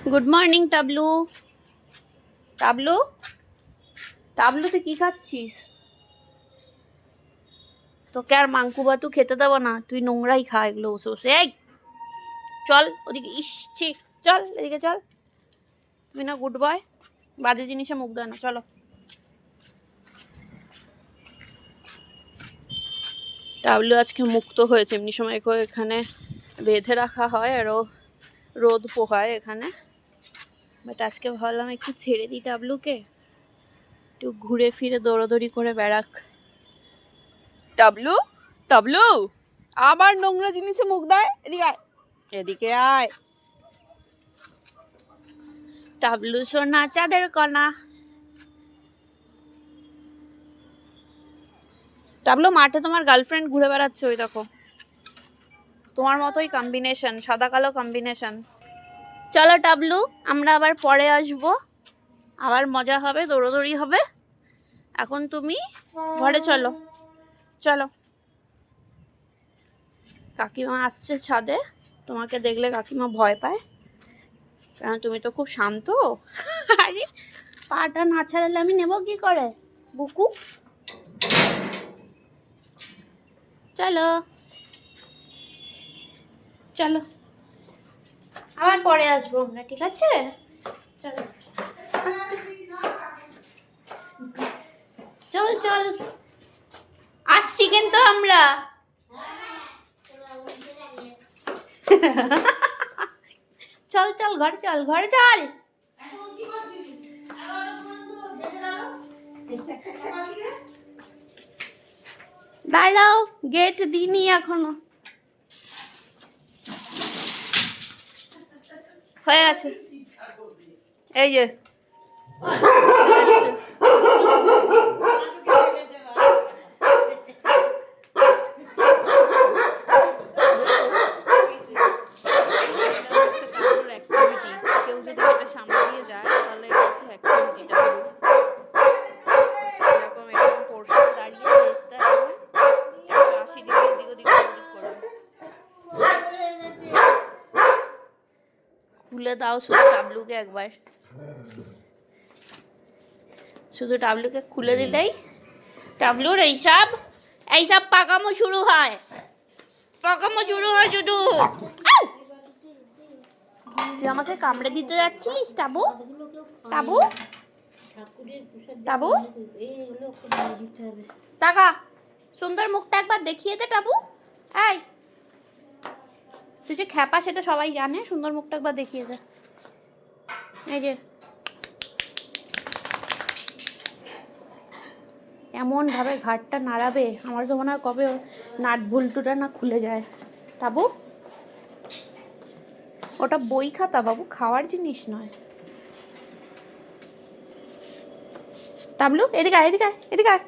Good morning টাবলু। টাবলু টাবলু তুই কি খাচ্ছিস? তোকে আর মাংকু বাতু খেতে দেবো না, তুই নোংরাই খা এগুলো বসে বসে। এই চল ওদিকে, ইসছি, চল এদিকে চল। তুমি না গুড বয়, বাজে জিনিসে মুখ দেয় না, চলো। টাবলু আজকে মুক্ত হয়েছে, এমনি সময় এখানে বেঁধে রাখা হয় আরও রোদ পোহায় এখানে, বাট আজকে ভাবলাম একটু ছেড়ে দিই টাবলুকে, একটু ঘুরে ফিরে দৌড়াদৌড়ি করে বেড়াক। টাবলু টাবলু আবার নোংরা জিনিসে মুখ দেয়, এদিকে আয়, এদিকে আয়। টাবলু সোনা চাঁদের কণা। টাবলু মাঠে তোমার গার্লফ্রেন্ড ঘুরে বেড়াচ্ছে, ওই দেখো, তোমার মতোই কম্বিনেশন, সাদা কালো কম্বিনেশন। চলো টাবলু, আমরা আবার পরে আসবো, আবার মজা হবে, দৌড়াদৌড়ি হবে। এখন তুমি ঘরে চলো, চলো। কাকিমা আসছে ছাদে, তোমাকে দেখলে কাকিমা ভয় পায়, কারণ তুমি তো খুব শান্ত। আরে পাটা না ছাড়ালে আমি নেব কি করে বুকু? চলো চলো, আবার পরে আসবো আমরা, ঠিক আছে? চলো, চল চল, আসছি কিন্তু আমরা। চল চল, ঘর চল, ঘরে চল। দাঁড়াও, গেট দিইনি এখনো। হয়ে গেছে, এই যে খুলে দাও শুধু টাবলুকে একবার, শুধু টাবলুকে খুলে দিলেই টাবলুর এইসব পাকামো শুরু হয়, পাকামো শুরু হয় শুধু। তুই আমাকে কামড়ে দিতে যাচ্ছিস টাবু? টাবু টাবু টাকা, সুন্দর মুখটা একবার দেখিয়ে দে টাবু। এই তুই যে খ্যাপা সেটা সবাই জানে, সুন্দর মুখটা একবার দেখিয়ে দে। এই যে এমন ভাবে ঘাটটা নাড়াবে, আমার তো মনে হয় কবে নাট ভুলটুটা না খুলে যায়। টাবু ওটা বই খাতা বাবু, খাওয়ার জিনিস নয়। টাবলু এদিকে আয়, এদিকে আয়, এদিকে আয়।